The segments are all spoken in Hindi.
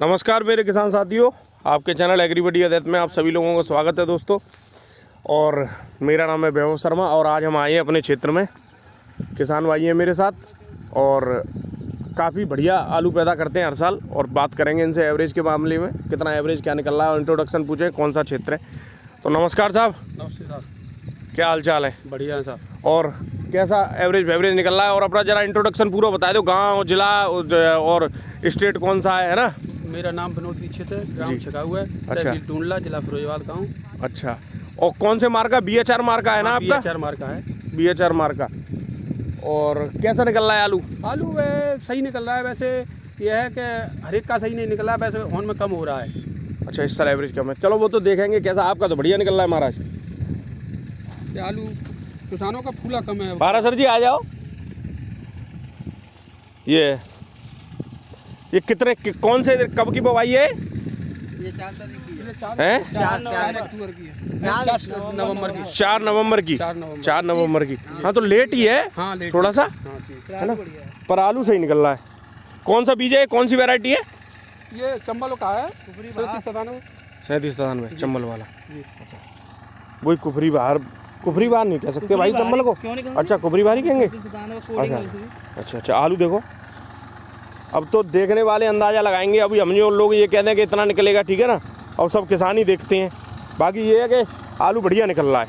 नमस्कार मेरे किसान साथियों, आपके चैनल एग्रीबडी अदैत में आप सभी लोगों का स्वागत है दोस्तों। और मेरा नाम है वैभव शर्मा और आज हम आए हैं अपने क्षेत्र में। किसान भाई हैं मेरे साथ और काफ़ी बढ़िया आलू पैदा करते हैं हर साल, और बात करेंगे इनसे एवरेज के मामले में, कितना एवरेज क्या निकल रहा है और इंट्रोडक्शन पूछे कौन सा क्षेत्र है। तो नमस्कार साहब। नमस्ते साहब, क्या हाल चाल है? बढ़िया है साहब। और कैसा एवरेज निकल रहा है, और अपना जरा इंट्रोडक्शन पूरा बता दो, गांव, जिला और स्टेट कौन सा है ना? मेरा नाम विनोद दीक्षित है, ग्राम छकाऊ है, अच्छा। तहसील टूंडला, जिला फिरोजाबाद का हूँ। अच्छा, और कौन से मार्का? BHR मार्का है ना आपका? BHR मार्का है। BHR मार्का। और कैसा निकल रहा है आलू? आलू वे सही निकल रहा है। वैसे यह है कि हर एक का सही नहीं निकला, वैसे ऑन में कम हो रहा है। अच्छा, इस साल एवरेज कम है। चलो वो तो देखेंगे कैसा। आपका तो बढ़िया निकल रहा है महाराज। ये आलू किसानों का फूला कम है। बारा सर जी आ जाओ। ये कितने कौन से कब की बुवाई है? ये 4 तारीख की है, 4 अक्टूबर की है, 4 नवंबर की। 4 नवंबर की। 4 नवंबर की। हाँ तो लेट ही है। हाँ, लेट थोड़ा सा है ना, पर आलू सही निकल रहा है। कौन सा बीज है, कौन सी वैरायटी है? ये चंबल का है, 3797 चंबल वाला। वही कुफरी बाहर नहीं कह सकते भाई चंबल को। अच्छा, कुफरी बाहर ही कहेंगे। अच्छा, आलू देखो। अब तो देखने वाले अंदाज़ा लगाएंगे। अभी हम जो लोग ये कहते हैं कि इतना निकलेगा, ठीक है ना, और सब किसान ही देखते हैं। बाकी ये है कि आलू बढ़िया निकल रहा है,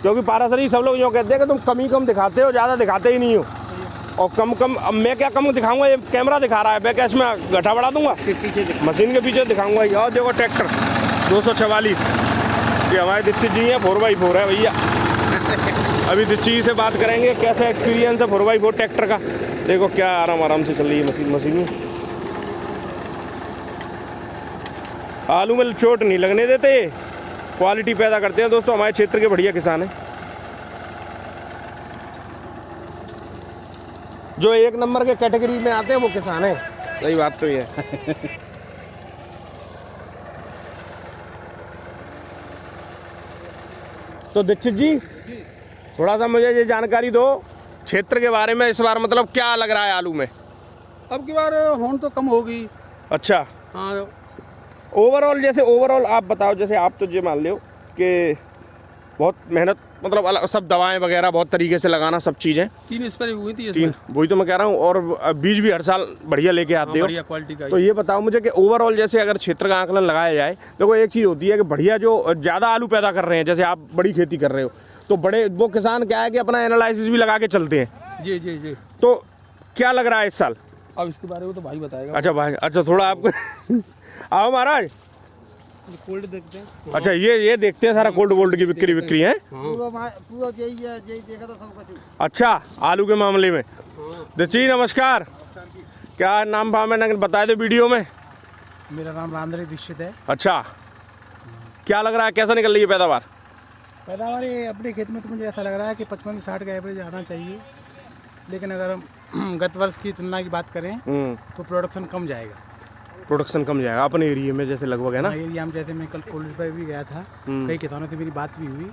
क्योंकि पारासरी सब लोग जो कहते हैं कि तुम कम दिखाते हो, ज़्यादा दिखाते ही नहीं हो। और कम अब मैं क्या कम दिखाऊंगा, ये कैमरा दिखा रहा है, मैं क्या इसमें घटा बढ़ा दूंगा? मशीन के पीछे दिखाऊंगा। और देखो ट्रैक्टर 244, ये हमारे दीक्षित जी हैं, 4x4 है भैया। अभी दीक्षित जी से बात करेंगे कैसा एक्सपीरियंस है 4x4 ट्रैक्टर का। देखो क्या आराम से चल रही है मशीन। आलू में चोट नहीं लगने देते, क्वालिटी पैदा करते हैं दोस्तों। हमारे क्षेत्र के बढ़िया किसान हैं, जो 1 नंबर के कैटेगरी में आते हैं वो किसान हैं। सही बात तो ये है। तो दीक्षित जी, थोड़ा सा मुझे ये जानकारी दो क्षेत्र के बारे में। इस बार मतलब क्या लग रहा है आलू में? अब की बार होन तो कम होगी। अच्छा, हाँ। ओवरऑल आप बताओ। जैसे आप तो ये मान लो कि बहुत मेहनत, मतलब सब दवाएं वगैरह बहुत तरीके से लगाना, सब चीज़ें 3 स्प्रे हुई थी। 3, वही तो मैं कह रहा हूँ। और बीज भी हर साल बढ़िया लेके आते हो, बढ़िया क्वालिटी का। तो ये बताओ मुझे कि ओवरऑल जैसे अगर क्षेत्र का आंकलन लगाया जाए, देखो एक चीज़ होती है कि बढ़िया जो ज़्यादा आलू पैदा कर रहे हैं, जैसे आप बड़ी खेती कर रहे हो, तो बड़े वो किसान क्या है कि अपना एनालिसिस भी लगा के चलते हैं। जी। तो क्या लग रहा है इस साल? अब इसके बारे में तो भाई बताएगा। अच्छा भाई, अच्छा थोड़ा आपको आओ महाराज। कोल्ड देखते हैं। अच्छा, ये देखते हैं सारा कोल्ड वोल्ड की बिक्री है। पूरा यही देखा था सब कुछ। अच्छा, आलू के मामले में जी नमस्कार। क्या नाम मैंने बताया था वीडियो में? मेरा नाम रामधरी दीक्षित है। अच्छा, क्या लग रहा है, कैसा निकल रही है पैदावार? ये अपने खेत में तो मुझे ऐसा लग रहा है कि 55 से 60 का एवरेज आना चाहिए, लेकिन अगर हम गत वर्ष की तुलना की बात करें तो प्रोडक्शन कम जाएगा अपने एरिया में, जैसे लगभग है ना एरिया में। जैसे मैं कल कोल्ड पर भी गया था, कई किसानों से मेरी बात भी हुई,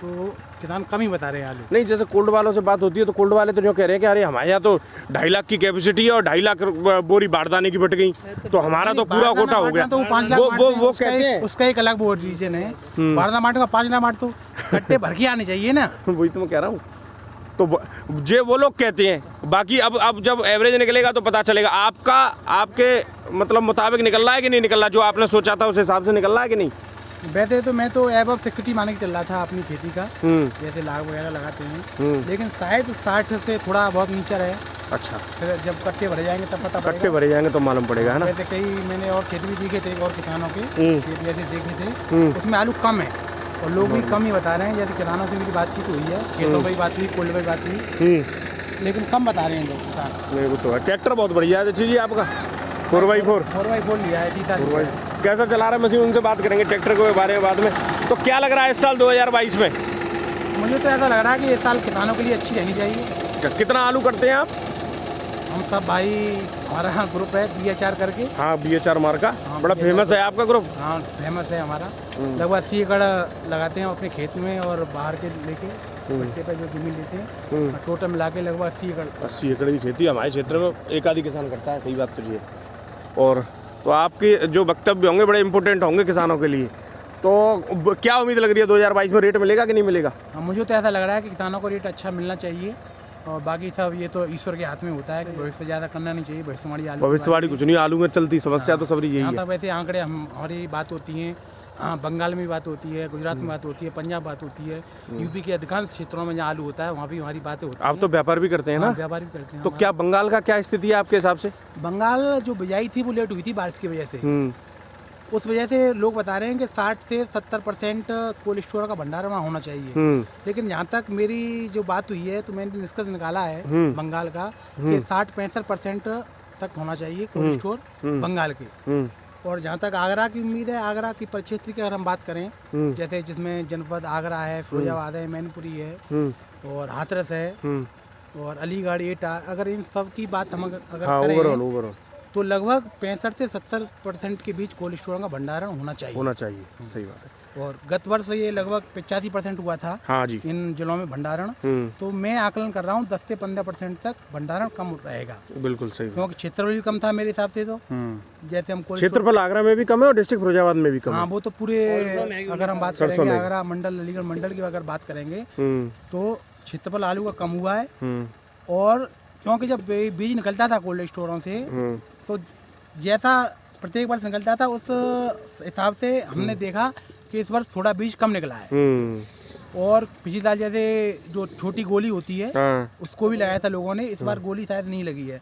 तो किसान कम ही बता रहे हैं आलू। नहीं, जैसे कोल्ड वालों से बात होती है तो कोल्ड वाले तो जो कह रहे हैं कि अरे हमारे यहाँ तो 2.5 लाख की कैपेसिटी है और 2.5 लाख बोरी बारदाने की बट गई, तो हमारा तो पूरा कोटा हो गया। तो 5 लाख वो कहते हैं, उसका एक अलग वो रीजन है। बारदा मार्ट का 5 लाख मार्ट तो कट्टे भर के आने चाहिए ना। वही तो मैं कह रहा हूँ। तो वो लोग कहते हैं। बाकी अब जब एवरेज निकलेगा तो पता चलेगा। आपके मतलब मुताबिक निकल रहा है कि नहीं निकल रहा? जो आपने सोचा था उस हिसाब से निकल रहा है कि नहीं? वैसे तो मैं तो एबव 60 मान के चल रहा था अपनी खेती का, जैसे लाख वगैरह लगाते हैं, लेकिन शायद 60 से थोड़ा बहुत नीचे रहे। अच्छा, फिर जब कट्टे भरे जाएंगे तब पता कट्टे भरे जाएंगे तो मालूम पड़ेगा, है ना? वैसे कई मैंने और खेत भी देखे थे, और किसानों के खेत जैसे देखे थे, उसमें आलू कम है और लोग भी कम ही बता रहे हैं। जैसे किसानों से मेरी बातचीत हुई है, खेतों पर बात हुई, कोल्ड पर बात हुई, लेकिन कम बता रहे हैं लोग किसान। मेरे को तो ट्रैक्टर बहुत बढ़िया है जी आपका, 4x4 लिया है। कैसा चला रहा है मशीन? उनसे बात करेंगे ट्रैक्टर के बारे में बाद में। तो क्या लग रहा है इस साल 2022 में? मुझे तो ऐसा लग रहा है कि इस साल किसानों के लिए अच्छी रहनी चाहिए। कितना आलू करते हैं आप? हम सब भाई, हमारा ग्रुप है BHR करके। हाँ, BHR मार्का बड़ा फेमस है आपका ग्रुप। हाँ, फेमस है हमारा। लगभग 80 एकड़ लगाते हैं अपने खेत में, और बाहर के लेके बच्चे पे जो जमीन लेते हैं, टोटल मिला के लगभग 80 एकड़। 80 एकड़ की खेती हमारे क्षेत्र में एक आधी किसान करता है। सही बात तो ये। और तो आपके जो वक्तव्य होंगे बड़े इंपॉर्टेंट होंगे किसानों के लिए। तो क्या उम्मीद लग रही है 2022 में रेट मिलेगा कि नहीं मिलेगा? मुझे तो ऐसा लग रहा है कि किसानों को रेट अच्छा मिलना चाहिए, और बाकी सब ये तो ईश्वर के हाथ में होता है कि भविष्य ज़्यादा करना नहीं चाहिए। भविष्यवाणी कुछ नहीं, आलू में चलती समस्या तो सबरी यही है। वैसे आंकड़े हमारी बात होती हैं, बंगाल में बात होती है, गुजरात में बात होती है, पंजाब बात होती है, यूपी के अधिकांश क्षेत्रों में जहाँ आलू होता है वहाँ भी हमारी बातें होती हैं। आप तो व्यापार भी करते हैं ना? व्यापार भी करते हैं। तो क्या बंगाल का क्या स्थिति है आपके हिसाब से? बंगाल जो बिजाई थी वो लेट हुई थी बारिश की वजह से। उस वजह से लोग बता रहे हैं कि 60 से 70% कोल्ड स्टोर का भंडारण वहाँ होना चाहिए। लेकिन जहाँ तक मेरी जो बात हुई है तो मैंने निष्कर्ष निकाला है बंगाल का कि 60-65% तक होना चाहिए कोल्ड स्टोर बंगाल के। और जहाँ तक आगरा की उम्मीद है, आगरा की परिक्षेत्र की अगर हम बात करें, जैसे जिसमें जनपद आगरा है, फिरोजाबाद है, मैनपुरी है और हाथरस है और अलीगढ़, एटा, अगर इन सब की बात हम अगर करें ओवरऑल तो लगभग 65 से 70% के बीच कोल्ड स्टोर का भंडारण होना चाहिए। सही बात है। और गत वर्ष ये लगभग 85% हुआ था। हाँ जी। इन जिलों में भंडारण। तो मैं आकलन कर रहा हूँ 10 से 15% तक भंडारण कम रहेगा। बिल्कुल सही, क्योंकि क्षेत्रफल भी कम था मेरे हिसाब से। तो जैसे हम क्षेत्रफल आगरा में भी कम है और डिस्ट्रिक्ट फिरोजाबाद में भी कम है। हाँ, वो तो पूरे अगर हम बात करेंगे आगरा मंडल, अलीगढ़ मंडल की अगर बात करेंगे तो क्षेत्रफल आलू का कम हुआ है। और क्योंकि जब बीज निकलता था कोल्ड स्टोरों से तो जैसा प्रत्येक वर्ष निकलता था उस हिसाब से हमने देखा कि इस वर्ष थोड़ा बीज कम निकला है। और पिछली साल जैसे जो छोटी गोली होती है उसको भी लगाया था लोगों ने, इस बार गोली शायद नहीं लगी है।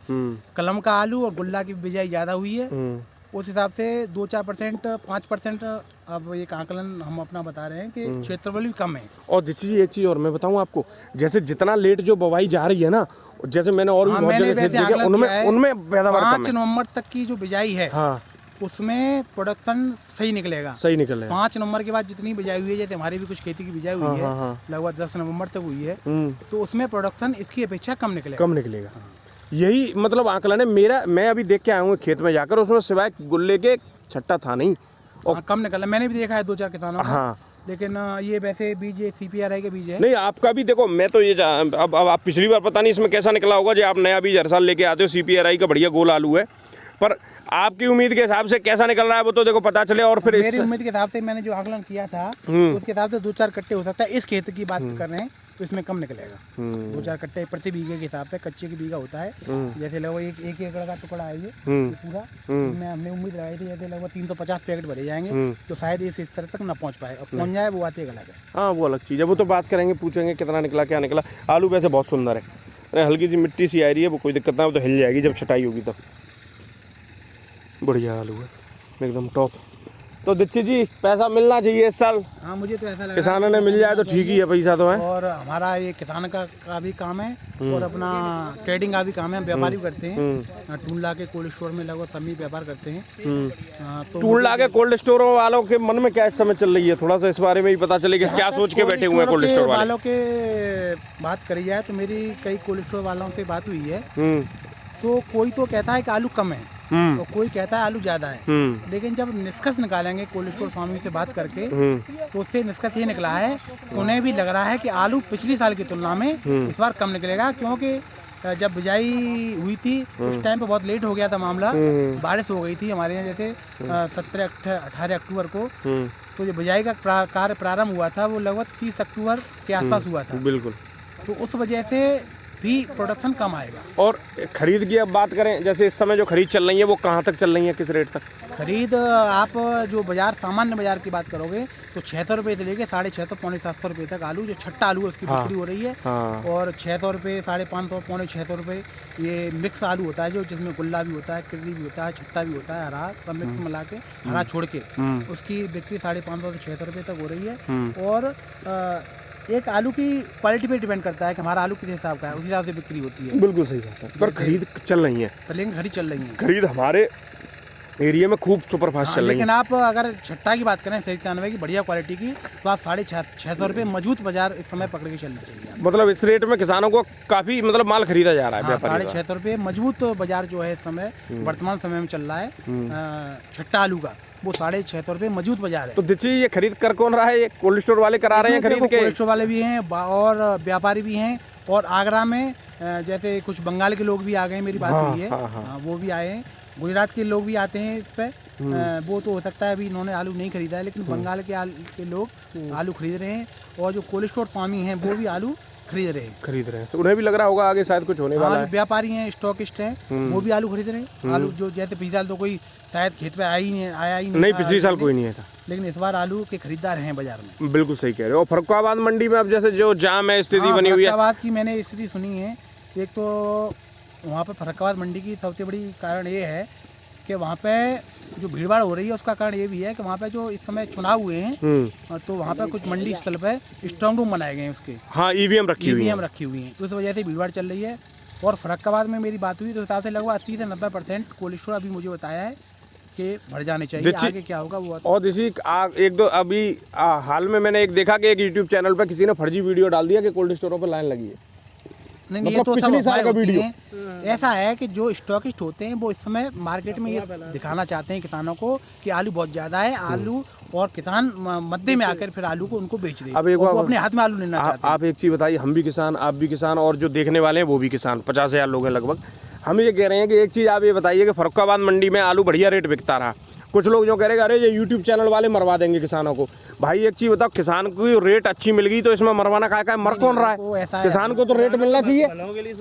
कलम का आलू और गुल्ला की बिजाई ज़्यादा हुई है। उस हिसाब से 2-4%, 5% अब एक आकलन हम अपना बता रहे हैं कि क्षेत्रफल भी कम है। और एक चीज़ और मैं बताऊं आपको, जैसे जितना लेट जो बुवाई जा रही है ना, जैसे मैंने और भी बहुत जगह खेत देखे, उनमें पैदावार कम है। 5 नवंबर तक की जो बिजाई है उसमें प्रोडक्शन सही निकलेगा। 5 नवंबर के बाद जितनी बिजाई हुई है, जैसे हमारी भी कुछ खेती की बिजाई हुई है लगभग 10 नवंबर तक हुई है, तो उसमें प्रोडक्शन इसकी अपेक्षा कम निकलेगा। यही मतलब आकलन है मेरा। मैं अभी देख के आया हूँ खेत में जाकर, उसमें सिवाय गुल्ले के छट्टा था नहीं और कम निकला। मैंने भी देखा है 2-4 किसानों को। लेकिन ये वैसे बीज CPRI के बीज है। नहीं, आपका भी देखो, मैं तो ये अब आप पिछली बार पता नहीं इसमें कैसा निकला होगा, जो आप नया बीज हर साल लेके आते हो। CPRI का बढ़िया गोल आलू है, पर आपकी उम्मीद के हिसाब से कैसा निकल रहा है वो तो देखो पता चले। और फिर मेरी उम्मीद के हिसाब से मैंने जो आकलन किया था उसके हिसाब से 2-4 कट्टे हो सकता है। इस खेत की बात कर रहे हैं तो इसमें कम निकलेगा। 2-4 कट्टे प्रति बीघे के हिसाब से, कच्चे की बीघा होता है। जैसे लगभग एक एकड़ का टुकड़ा है ये पूरा, इसमें हमने उम्मीद लगाई थी जैसे लगभग 350 पैकेट भरे जाएंगे, तो शायद इस स्तर तक ना पहुंच पाए। और पहुंच जाए वो बात एक अलग है। हाँ, वो अलग चीज़ है, वो तो बात करेंगे, पूछेंगे कितना निकला, क्या निकला। आलू वैसे बहुत सुंदर है, अरे हल्की सी मिट्टी सी आ रही है, वो कोई दिक्कत ना, वो तो हिल जाएगी जब छटाई होगी तब। बढ़िया आलू है एकदम टॉप। तो दीक्षित जी, पैसा मिलना चाहिए इस साल। हाँ, मुझे तो ऐसा लगा किसानों ने मिल जाए तो ठीक ही है, पैसा तो है। और हमारा ये किसान का भी काम है और अपना ट्रेडिंग का भी काम है। हम व्यापार भी करते हैं। टूंडला के कोल्ड स्टोर में लगभग सभी व्यापार करते हैं। तो टूंडला के कोल्ड स्टोर वालों के मन में क्या इस समय चल रही है, थोड़ा सा इस बारे में ही पता चले कि क्या सोच के बैठे हुए हैं कोल्ड स्टोर वालों के बात करी जाए तो मेरी कई कोल्ड स्टोर वालों से बात हुई है। तो कोई तो कहता है कि आलू कम है और कोई कहता है आलू ज़्यादा है। लेकिन जब निष्कर्ष निकालेंगे कोल्ड स्टोर स्वामी से बात करके तो उससे निष्कर्ष ये निकला है, उन्हें भी लग रहा है कि आलू पिछली साल की तुलना में इस बार कम निकलेगा। क्योंकि जब बिजाई हुई थी उस टाइम पे बहुत लेट हो गया था मामला, बारिश हो गई थी हमारे यहाँ जैसे 17-18 अक्टूबर को। तो जो बिजाई का कार्य प्रारंभ हुआ था वो लगभग 30 अक्टूबर के आसपास हुआ था। बिल्कुल। तो उस वजह से भी प्रोडक्शन कम आएगा। और खरीद की अब बात करें, जैसे इस समय जो खरीद चल रही है वो कहाँ तक चल रही है, किस रेट तक खरीद? आप जो बाजार, सामान्य बाजार की बात करोगे तो 600 रुपये से लेके 650, 750 रुपये तक आलू, जो छट्टा आलू है उसकी बिक्री हो रही है। और 600 रुपये, 550, 650 रुपये ये मिक्स आलू होता है, जो जिसमें गुल्ला भी होता है, किरली भी होता है, छट्टा भी होता है, हरा सब मिक्स मिला के, हरा छोड़ के, उसकी बिक्री 550 से 600 रुपये तक हो रही है। और एक आलू की क्वालिटी पे डिपेंड करता है कि हमारा आलू किस हिसाब का है, उस हिसाब से बिक्री होती है। बिल्कुल सही बात है। पर खरीद चल रही है, लेकिन खरीद चल रही है। खरीद हमारे एरिया में खूब सुपरफास्ट चल रही है। लेकिन आप अगर छट्टा की बात करें 97 की बढ़िया क्वालिटी की, तो आप 650 रुपये मजबूत बाजार इस समय पकड़ के चलनी चाहिए। मतलब इस रेट में किसानों को काफी मतलब माल खरीदा जा रहा है। 650 रुपये मजबूत बाजार जो है इस समय वर्तमान समय में चल रहा है छट्टा आलू का, वो 650 रुपये मजबूत बाजार है। तो दीजिए, ये खरीद कर कौन रहा है? ये कोल्ड स्टोर वाले करा रहे हैं खरीद के? कोल्ड स्टोर वाले भी हैं और व्यापारी भी हैं। और आगरा में जैसे कुछ बंगाल के लोग भी आ गए, मेरी बात हुई है, वो भी आए हैं। गुजरात के लोग भी आते हैं इस पे। वो तो हो सकता है अभी इन्होंने आलू नहीं खरीदा है, लेकिन बंगाल के लोग आलू खरीद रहे हैं, और जो कोल्ड स्टोर स्वामी हैं वो भी आलू खरीद रहे हैं। उन्हें भी लग रहा होगा आगे शायद कुछ होने वाला है। व्यापारी हैं, स्टॉकिस्ट हैं, वो भी आलू खरीद रहे हैं। आलू जो जैसे पिछले साल तो कोई शायद खेत पे आया ही नहीं, पिछले साल कोई नहीं था, लेकिन इस बार आलू के खरीदार हैं बाजार में। बिल्कुल सही कह रहे हो। और फर्रुखाबाद मंडी में अब जैसे जो जाम है स्थिति बनी हुई है, फर्रुखाबाद की मैंने स्थिति सुनी है। एक तो वहाँ पर फर्रुखाबाद मंडी की सबसे बड़ी कारण ये है कि वहाँ पे जो भीड़भाड़ हो रही है उसका कारण ये भी है कि वहाँ पे जो इस समय चुनाव हुए हैं तो वहाँ पे कुछ मंडी स्थल पे स्ट्रांग रूम बनाए गए हैं उसके। हाँ, ईवीएम रखी हुई है, तो इस वजह से भीड़भाड़ चल रही है। और फर्रुखाबाद में मेरी बात हुई तो हिसाब से लगभग 80 से 90% कोल्ड स्टोर अभी मुझे बताया है कि भर जाने चाहिए। आगे क्या होगा वो। और इसी एक दो अभी हाल में मैंने एक देखा कि एक यूट्यूब चैनल पर किसी ने फर्जी वीडियो डाल दिया कि कोल्ड स्टोरों पर लाइन लगी है। नहीं, ये तो पिछले साल का वीडियो ऐसा है कि जो स्टॉकिस्ट होते हैं वो इस समय मार्केट में ये दिखाना चाहते हैं किसानों को कि आलू बहुत ज़्यादा है, आलू, और किसान मध्य में आकर फिर आलू को उनको बेच दे। अब एक बार अपने हाथ में आलू लेना चाहते हैं। आप एक चीज़ बताइए, हम भी किसान, आप भी किसान, और जो देखने वाले हैं वो भी किसान, 50,000 लोग हैं लगभग। हम ये कह रहे हैं कि एक चीज़ आप ये बताइए कि फर्रुखाबाद मंडी में आलू बढ़िया रेट बिकता रहा, कुछ लोग जो कह रहे हैं अरे ये यूट्यूब चैनल वाले मरवा देंगे किसानों को। भाई एक चीज़ बताओ, किसान को रेट अच्छी मिल गई तो इसमें मरवाना का मर कौन रहा है? किसान को तो रेट मिलना चाहिए।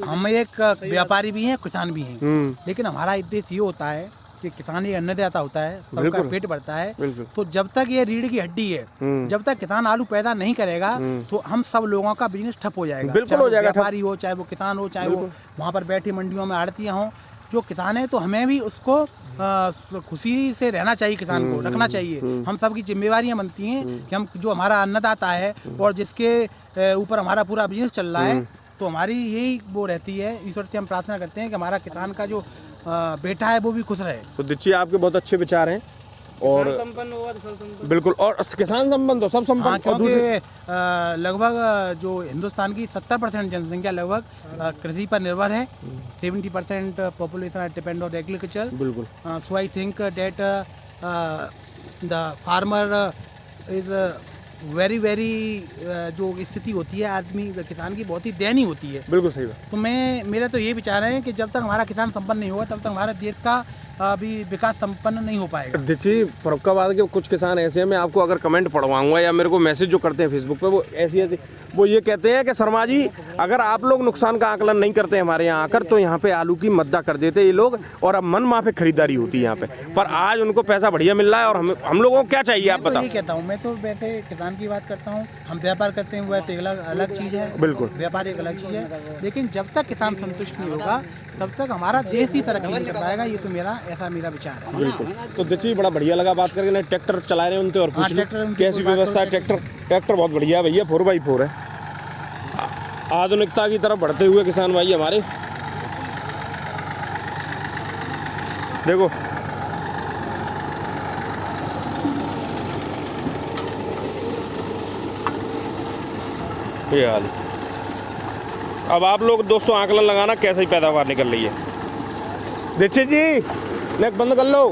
हम एक व्यापारी भी हैं, किसान भी हैं, लेकिन हमारा उद्देश्य ये होता है कि किसान ये अन्नदाता होता है, सबका पेट भरता है। तो जब तक ये रीढ़ की हड्डी है, जब तक किसान आलू पैदा नहीं करेगा तो हम सब लोगों का बिजनेस ठप हो जाएगा। बिल्कुल हो जाएगा। व्यापारी हो, चाहे वो किसान हो, चाहे वो वहाँ पर बैठी मंडियों में आड़तियाँ हों, जो किसान है तो हमें भी उसको खुशी से रहना चाहिए, किसान को रखना चाहिए। हम सब की जिम्मेवारियाँ बनती हैं कि हम जो हमारा अन्नदाता है और जिसके ऊपर हमारा पूरा बिजनेस चल रहा है, तो हमारी यही वो रहती है। ईश्वर से हम प्रार्थना करते हैं कि हमारा किसान का जो बेटा है वो भी खुश रहे। तो दीक्षित आपके बहुत अच्छे विचार हैं, और संपन्न होगा तो सब संपन्न। बिल्कुल, और किसान संपन्न तो सब संपन्न। क्योंकि लगभग जो हिंदुस्तान की 70% जनसंख्या लगभग कृषि पर निर्भर है। 70% पॉपुलेशन डिपेंड ऑन एग्रीकल्चर। बिल्कुल। So I think that the farmer is very जो स्थिति होती है आदमी किसान की बहुत ही दयनीय होती है। बिल्कुल सही बात। तो मेरा तो ये विचार है कि जब तक हमारा किसान संपन्न नहीं होगा तब तक हमारे देश का अभी विकास संपन्न नहीं हो पाएगा। देखिए, फर्रुखाबाद के कुछ किसान ऐसे हैं, मैं आपको अगर कमेंट पढ़वाऊंगा या मेरे को मैसेज जो करते हैं फेसबुक पे, वो ऐसी वो ये कहते हैं कि शर्मा जी अगर आप लोग नुकसान का आकलन नहीं करते हमारे यहाँ आकर तो यहाँ पे आलू की मद्दा कर देते ये लोग, और अब मन माफिक खरीदारी होती है यहाँ पे। पर आज उनको पैसा बढ़िया मिल रहा है, और हम लोगों को क्या चाहिए आप बताओ। ये कहता हूँ, मैं तो वैसे किसान की बात करता हूँ, हम व्यापार करते हैं, वो एक अलग चीज़ है। बिल्कुल, व्यापार एक अलग चीज़ है, लेकिन जब तक किसान संतुष्ट नहीं होगा तब तक हमारा देश ही तरक्की नहीं कर पाएगा। ये तो मेरा विचार है। बिल्कुल। तो देखिए, बड़ा बढ़िया लगा बात करके। ट्रैक्टर चला रहे हैं उनसे और पूछ लो कैसी व्यवस्था है। ट्रैक्टर बहुत बढ़िया भैया, 4x4 है। आधुनिकता की तरफ बढ़ते हुए किसान भाई हमारे, देखो ये हाल। अब आप लोग दोस्तों आकलन लगाना कैसे पैदावार निकल रही है। दीक्षित जी नेक बंद कर लो,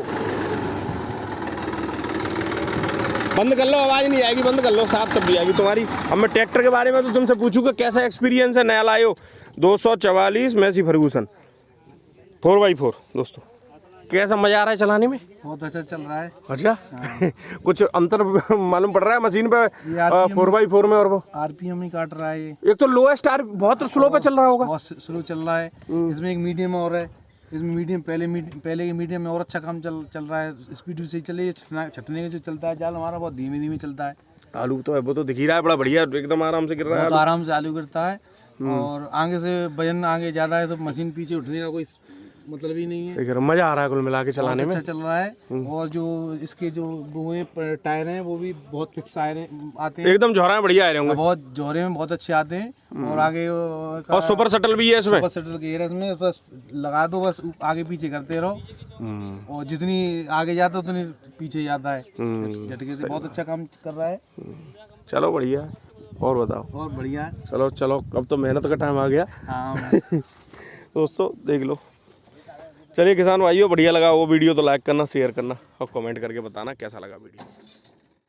बंद कर लो, आवाज़ नहीं आएगी, बंद कर लो, साफ तब भी आएगी तुम्हारी। अब मैं ट्रैक्टर के बारे में तो तुमसे पूछूंगा कैसा एक्सपीरियंस है, नया लाए हो 244 मैसी फर्गूसन 4x4। दोस्तों कैसा मजा आ रहा है चलाने में? बहुत अच्छा चल रहा है। अच्छा कुछ अंतर मालूम पड़ रहा है मशीन पे 4x4 में? और वो आरपीएम ही काट रहा है ये। एक तो लोएस्ट बहुत स्लो पे चल रहा होगा। बहुत स्लो चल रहा है। इसमें एक मीडियम और है, इसमें मीडियम पहले के मीडियम में और अच्छा काम चल रहा है। स्पीड भी सही चल रही है। छटने का जो चलता है जाल हमारा बहुत धीमे चलता है। आलू तो है, वो तो दिख ही रहा है, बड़ा बढ़िया, एकदम आराम से गिर रहा है। बहुत आराम से आलू गिरता है, और आगे से वजन आगे ज़्यादा है तो मशीन पीछे उठने का कोई मतलब ही नहीं है। मजा आ रहा है कुल मिला के चलाने में। अच्छा चल रहा है। और जो इसके जो वो टायर हैं वो भी बहुत फिक्स आते हैं, एकदम जोहरा में बढ़िया आ रहे होंगे। बहुत जोहरे में बहुत अच्छे आते हैं। और आगे और सुपर शटल भी है इसमें। सुपर शटल गियर है इसमें, बस लगा दो, बस आगे पीछे करते रहो, और जितनी आगे जाता है उतनी पीछे जाता है। झटके से बहुत अच्छा काम कर रहा है। चलो बढ़िया। और बताओ? और बढ़िया है। चलो अब तो मेहनत का टाइम आ गया। हाँ दोस्तों देख लो। चलिए किसान भाइयों, बढ़िया लगा वो वीडियो तो लाइक करना, शेयर करना और कमेंट करके बताना कैसा लगा वीडियो।